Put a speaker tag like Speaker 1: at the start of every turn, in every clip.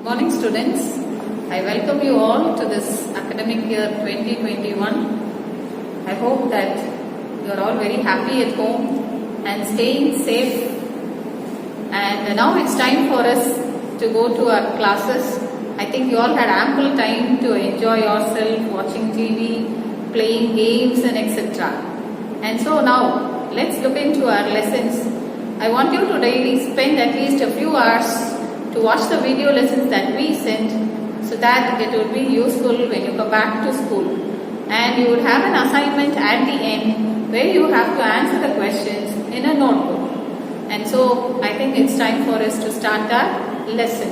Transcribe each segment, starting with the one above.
Speaker 1: Morning students, I welcome you all to this academic year 2021. I hope that you are all very happy at home and staying safe. And now it's time for us to go to our classes. I think you all had ample time to enjoy yourself, watching TV, playing games and etc. And so now let's look into our lessons. I want you to daily spend at least a few hours to watch the video lessons that we sent so that it would be useful when you come back to school. And you would have an assignment at the end where you have to answer the questions in a notebook. And so I think it's time for us to start our lesson.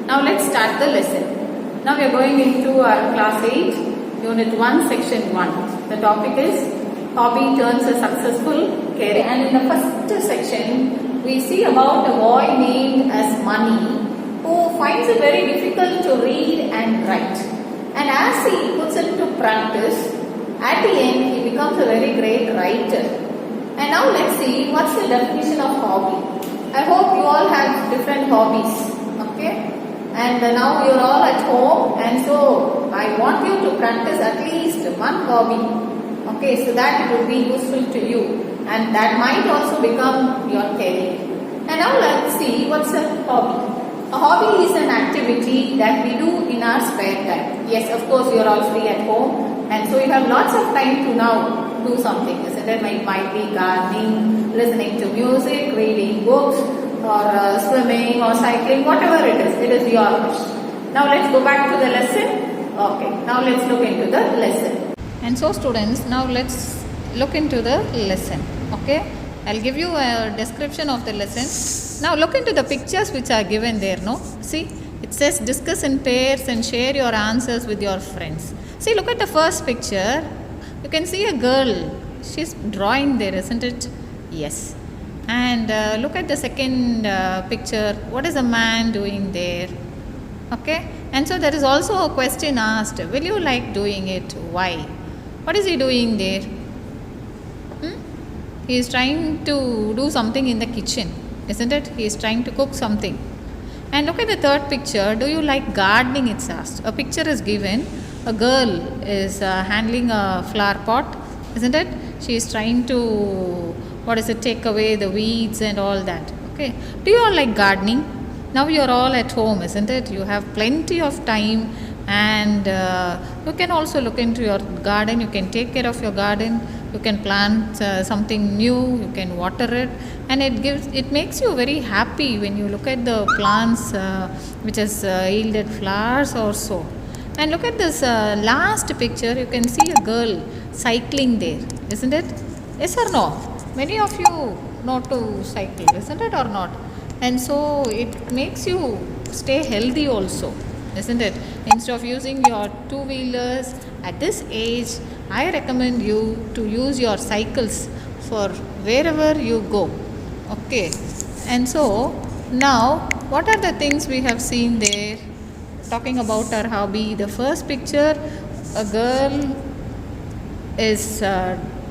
Speaker 1: Now let's start the lesson. Now we are going into our class 8, unit 1, section 1. The topic is hobby turns a successful career. And in the first section, we see about a boy named as Money who finds it very difficult to read and write. And as he puts it to practice, at the end he becomes a very great writer. And now let's see what's the definition of hobby. I hope you all have different hobbies. Okay? And now you're all at home, and so I want you to practice at least one hobby. Okay, so that it will be useful to you. And that might also become your career. And now let's see what's a hobby. A hobby is an activity that we do in our spare time. Yes, of course, you're all free at home, and so you have lots of time to now do something. Isn't it? It might be gardening, listening to music, reading books, or swimming or cycling, whatever it is your wish. Now let's go back to the lesson. Okay, now let's look into the lesson. And so students, now let's look into the lesson. Okay, I'll give you a description of the lesson. Now look into the pictures which are given there. No, see, it says discuss in pairs and share your answers with your friends. See, look at the first picture. You can see a girl. She's drawing there, isn't it? Yes. And look at the second picture. What is a man doing there? Okay. And so there is also a question asked. Will you like doing it? Why? What is he doing there? He is trying to do something in the kitchen, isn't it? He is trying to cook something. And look at the third picture. Do you like gardening? It's asked. A picture is given. A girl is handling a flower pot, isn't it? She is trying to, take away the weeds and all that. Okay. Do you all like gardening? Now you are all at home, isn't it? You have plenty of time, and you can also look into your garden. You can take care of your garden. You can plant something new. You can water it, and it makes you very happy when you look at the plants which has yielded flowers or so. And look at this last picture. You can see a girl cycling there, isn't it? Yes or no? Many of you know to cycle, isn't it, or not? And so it makes you stay healthy also, isn't it? Instead of using your two-wheelers at this age, I recommend you to use your cycles for wherever you go. Okay. And so now, what are the things we have seen there? Talking about our hobby. The first picture, a girl is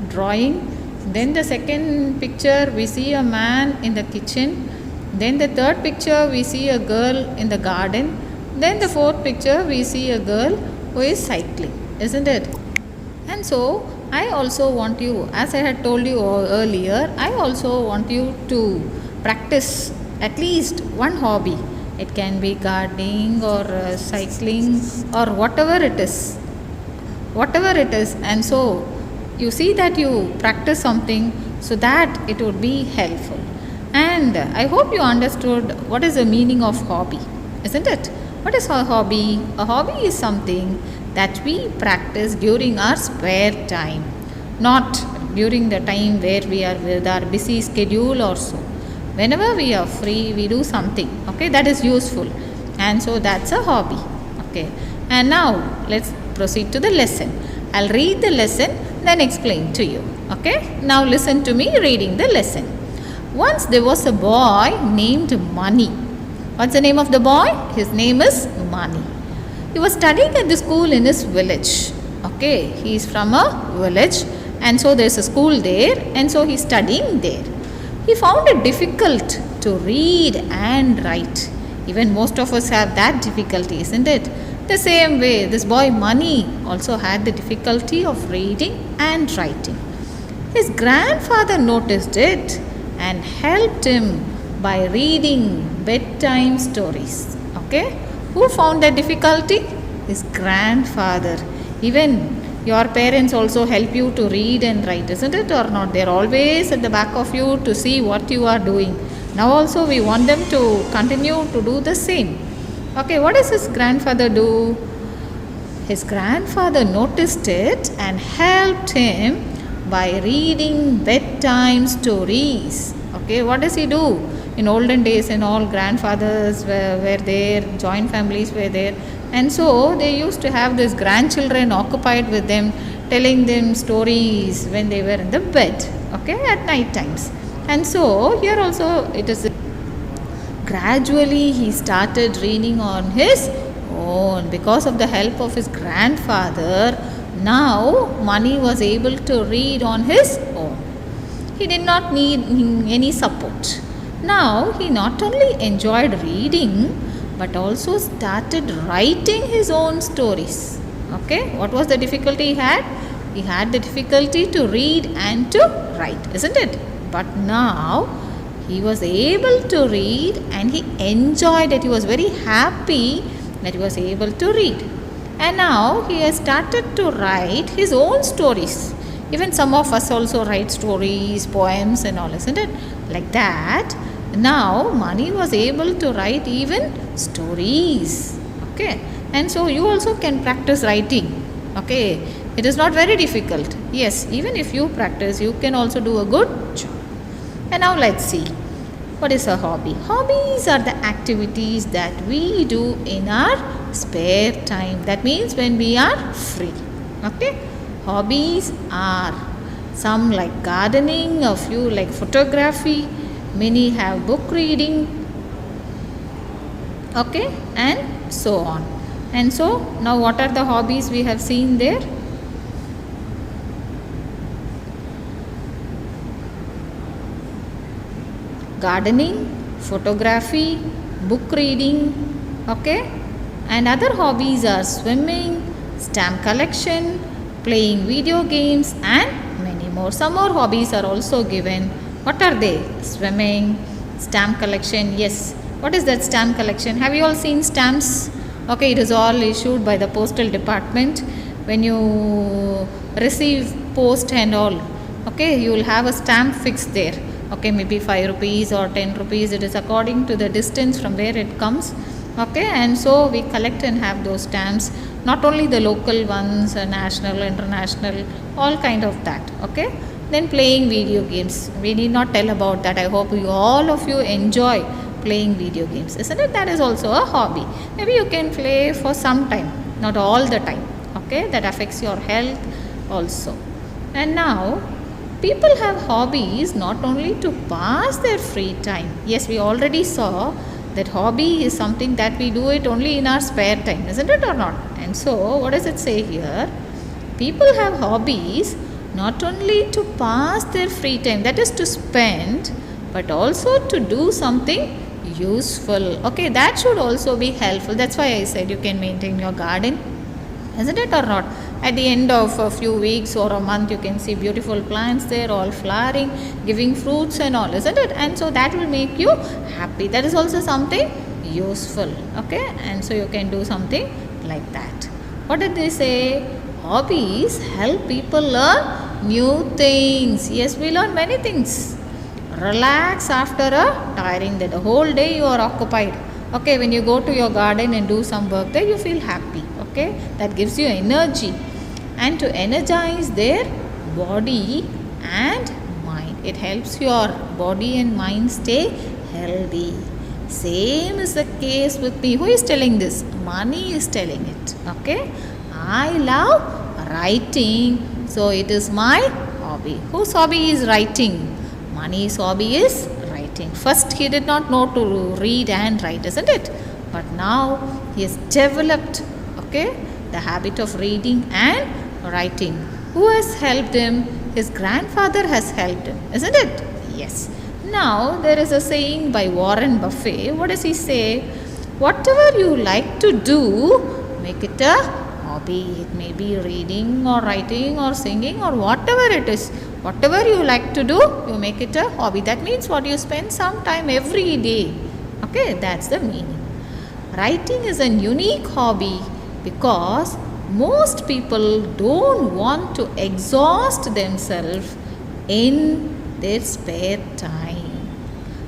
Speaker 1: drawing. Then the second picture, we see a man in the kitchen. Then the third picture, we see a girl in the garden. Then the fourth picture, we see a girl who is cycling, isn't it? And so I also want you, as I had told you earlier, I also want you to practice at least one hobby. It can be gardening or cycling or whatever it is. And so you see that you practice something so that it would be helpful. And I hope you understood what is the meaning of hobby, isn't it? What is a hobby? A hobby is something that we practice during our spare time, not during the time where we are with our busy schedule or so. Whenever we are free, we do something, okay, that is useful. And so that's a hobby, okay. And now let's proceed to the lesson. I'll read the lesson, then explain to you, okay. Now listen to me reading the lesson. Once there was a boy named Money. What's the name of the boy? His name is Money. He was studying at the school in his village. Okay, he is from a village, and so there's a school there, and so he's studying there. He found it difficult to read and write. Even most of us have that difficulty, isn't it? The same way, this boy Mani also had the difficulty of reading and writing. His grandfather noticed it and helped him by reading bedtime stories. Okay? Who found that difficulty? His grandfather. Even your parents also help you to read and write, isn't it or not? They're always at the back of you to see what you are doing. Now also we want them to continue to do the same. Okay, what does his grandfather do? His grandfather noticed it and helped him by reading bedtime stories. Okay, what does he do? In olden days, and all grandfathers were there, joint families were there, and so they used to have these grandchildren occupied with them, telling them stories when they were in the bed, okay, at night times. And so here also it is gradually he started reading on his own. Because of the help of his grandfather, now Mani was able to read on his own. He did not need any support. Now he not only enjoyed reading but also started writing his own stories. Okay, what was the difficulty he had? He had the difficulty to read and to write, isn't it? But now he was able to read and he enjoyed it. He was very happy that he was able to read. And now he has started to write his own stories. Even some of us also write stories, poems and all, isn't it? Like that. Now Mani was able to write even stories. Okay. And so you also can practice writing. Okay. It is not very difficult. Yes, even if you practice, you can also do a good job. And now let's see. What is a hobby? Hobbies are the activities that we do in our spare time. That means when we are free. Okay. Hobbies are some like gardening, a few like photography, many have book reading, okay, and so on. And so now what are the hobbies we have seen there? Gardening, photography, book reading, okay, and other hobbies are swimming, stamp collection, playing video games and many more. Some more hobbies are also given. What are they? Swimming, stamp collection. Yes. What is that stamp collection? Have you all seen stamps? Okay, it is all issued by the postal department. When you receive post and all, okay, you will have a stamp fixed there. Okay, maybe 5 rupees or 10 rupees. It is according to the distance from where it comes. Okay, and so we collect and have those stamps. Not only the local ones, national, international, all kind of that. Okay. Then playing video games. We need not tell about that. I hope all of you enjoy playing video games, isn't it? That is also a hobby. Maybe you can play for some time, not all the time. Okay, that affects your health also. And now people have hobbies not only to pass their free time. Yes, we already saw that hobby is something that we do it only in our spare time, isn't it or not? And so what does it say here? People have hobbies not only to pass their free time, that is to spend, but also to do something useful. Okay, that should also be helpful. That's why I said you can maintain your garden, isn't it or not? At the end of a few weeks or a month, you can see beautiful plants there, all flowering, giving fruits and all, isn't it? And so that will make you happy. That is also something useful. Okay, and so you can do something like that. What did they say? Hobbies help people learn new things. Yes, we learn many things. Relax after a tiring day. The whole day you are occupied. Okay, when you go to your garden and do some work there, you feel happy. Okay, that gives you energy. And to energize their body and mind. It helps your body and mind stay healthy. Same is the case with me. Who is telling this? Mani is telling it. Okay. I love writing. So it is my hobby. Whose hobby is writing? Mani's hobby is writing. First he did not know to read and write, isn't it? But now he has developed, okay, the habit of reading and writing. Who has helped him? His grandfather has helped him, isn't it? Yes. Now there is a saying by Warren Buffett. What does he say? whatever you like to do, make it a hobby. It may be reading or writing or singing or whatever it is. Whatever you like to do, you make it a hobby. That means what you spend some time every day. Okay, that's the meaning. Writing is a unique hobby because most people don't want to exhaust themselves in their spare time.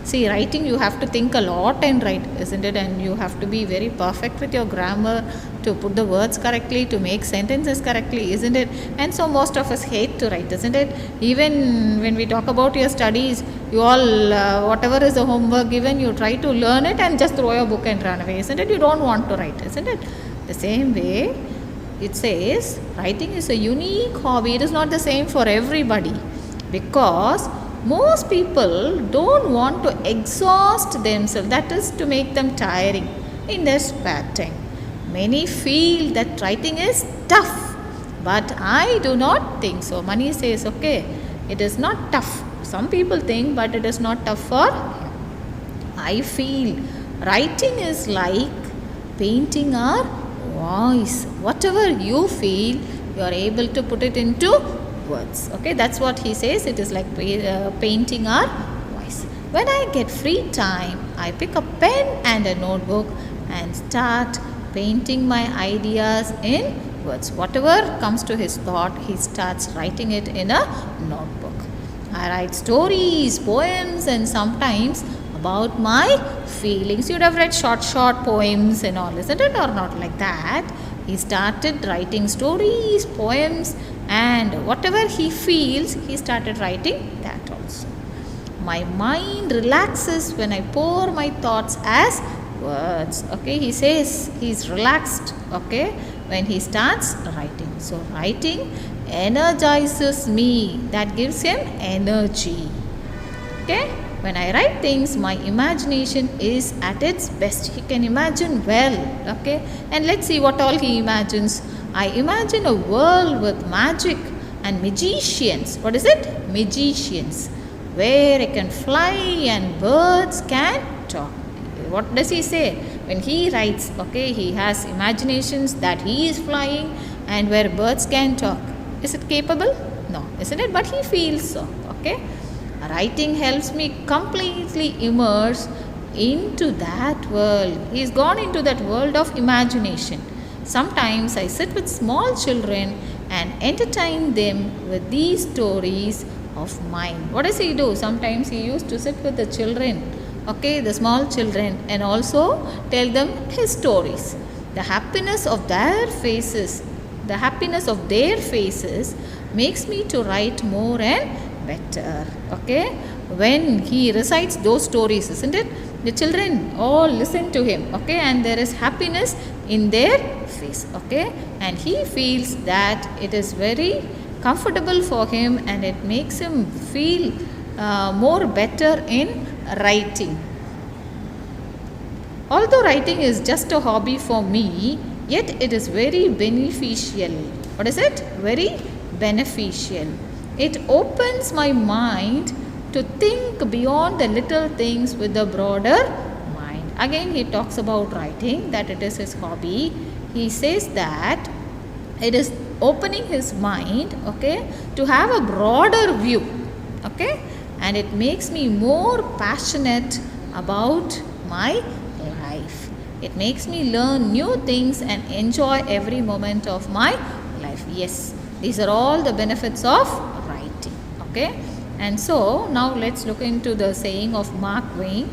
Speaker 1: See, writing, you have to think a lot and write, isn't it? And you have to be very perfect with your grammar, to put the words correctly, to make sentences correctly, isn't it? And so most of us hate to write, isn't it? Even when we talk about your studies, you all, whatever is the homework given, you try to learn it and just throw your book and run away, isn't it? You don't want to write, isn't it? The same way, it says writing is a unique hobby. It is not the same for everybody, because most people don't want to exhaust themselves, that is to make them tiring in their spare time. Many feel that writing is tough, but I do not think so. Mani says, okay, it is not tough. Some people think, but it is not tough for him. I feel writing is like painting our voice. Whatever you feel, you are able to put it into words. Okay, that's what he says. It is like painting our voice. When I get free time, I pick a pen and a notebook and start painting my ideas in words. Whatever comes to his thought, he starts writing it in a notebook. I write stories, poems, and sometimes about my feelings. You'd have read short poems and all, isn't it? Or not like that. He started writing stories, poems, and whatever he feels, he started writing that also. My mind relaxes when I pour my thoughts as words. Okay, he says he's relaxed, okay, when he starts writing. So writing energizes me. That gives him energy. Okay, when I write things, my imagination is at its best. He can imagine well. Okay, and let's see what all he imagines. I imagine a world with magic and magicians. What is it? Magicians. Where I can fly and birds can talk. What does he say? When he writes, okay, he has imaginations that he is flying and where birds can talk. Is it capable? No, isn't it? But he feels so. Okay. Writing helps me completely immerse into that world. He's gone into that world of imagination. Sometimes I sit with small children and entertain them with these stories of mine. What does he do? Sometimes he used to sit with the children, okay, the small children, and also tell them his stories. The happiness of their faces makes me to write more and better. Okay, when he recites those stories, isn't it? The children all listen to him, okay, and there is happiness in their face, okay, and he feels that it is very comfortable for him and it makes him feel more better in writing. Although writing is just a hobby for me, yet it is very beneficial. What is it? Very beneficial. It opens my mind to think beyond the little things with a broader mind. Again, he talks about writing, that it is his hobby. He says that it is opening his mind, okay, to have a broader view, okay, and it makes me more passionate about my life. It makes me learn new things and enjoy every moment of my life. Yes, these are all the benefits of writing, okay. And so now let's look into the saying of Mark Twain.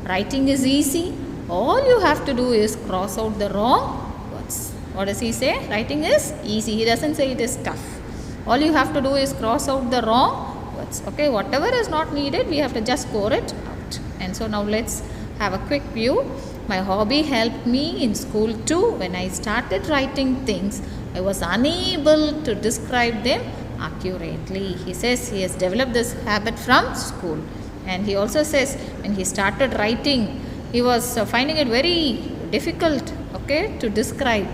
Speaker 1: Writing is easy. All you have to do is cross out the wrong words. What does he say? Writing is easy. He doesn't say it is tough. All you have to do is cross out the wrong words. Okay, whatever is not needed, we have to just score it out. And so now let's have a quick view. My hobby helped me in school too. When I started writing things, I was unable to describe them accurately. He says he has developed this habit from school. And he also says when he started writing, he was finding it very difficult, okay, to describe.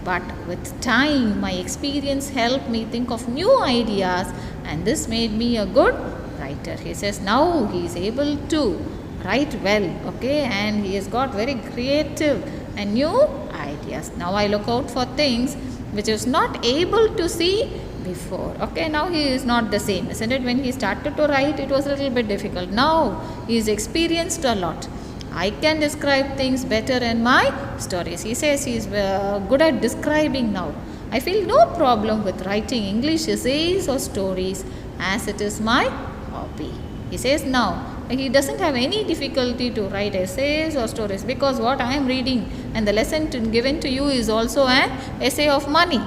Speaker 1: But with time, my experience helped me think of new ideas, and this made me a good writer. He says now he is able to write well, okay, and he has got very creative and new ideas. Now I look out for things which is not able to see before. Okay, now he is not the same, isn't it? When he started to write, it was a little bit difficult. Now he is experienced a lot. I can describe things better in my stories. He says he is good at describing now. I feel no problem with writing English essays or stories, as it is my hobby. He says now he doesn't have any difficulty to write essays or stories, because what I am reading and the lesson given to you is also an essay of money.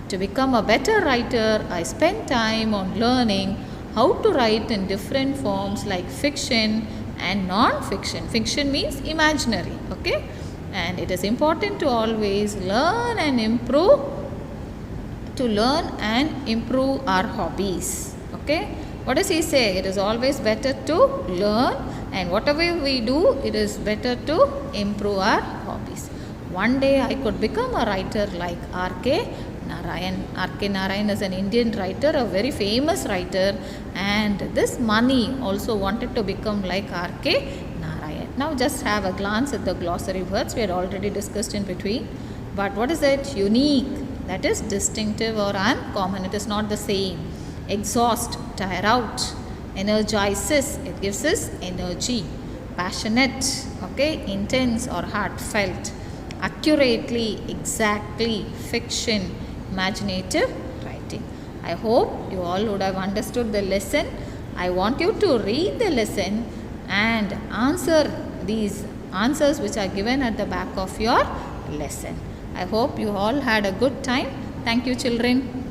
Speaker 1: To become a better writer, I spend time on learning how to write in different forms like fiction and non-fiction. Fiction means imaginary, okay? And it is important to always learn and improve our hobbies, okay? What does he say? It is always better to learn, and whatever we do, it is better to improve our hobbies. One day I could become a writer like R.K. Narayan. R.K. Narayan is an Indian writer, a very famous writer, and this Mani also wanted to become like R.K. Narayan. Now just have a glance at the glossary words we had already discussed in between. But what is it? Unique, that is distinctive or uncommon. It is not the same. Exhaust, tire out. Energizes, it gives us energy. Passionate, okay, intense or heartfelt. Accurately, exactly. Fiction, imaginative writing. I hope you all would have understood the lesson. I want you to read the lesson and answer these answers which are given at the back of your lesson. I hope you all had a good time. Thank you, children.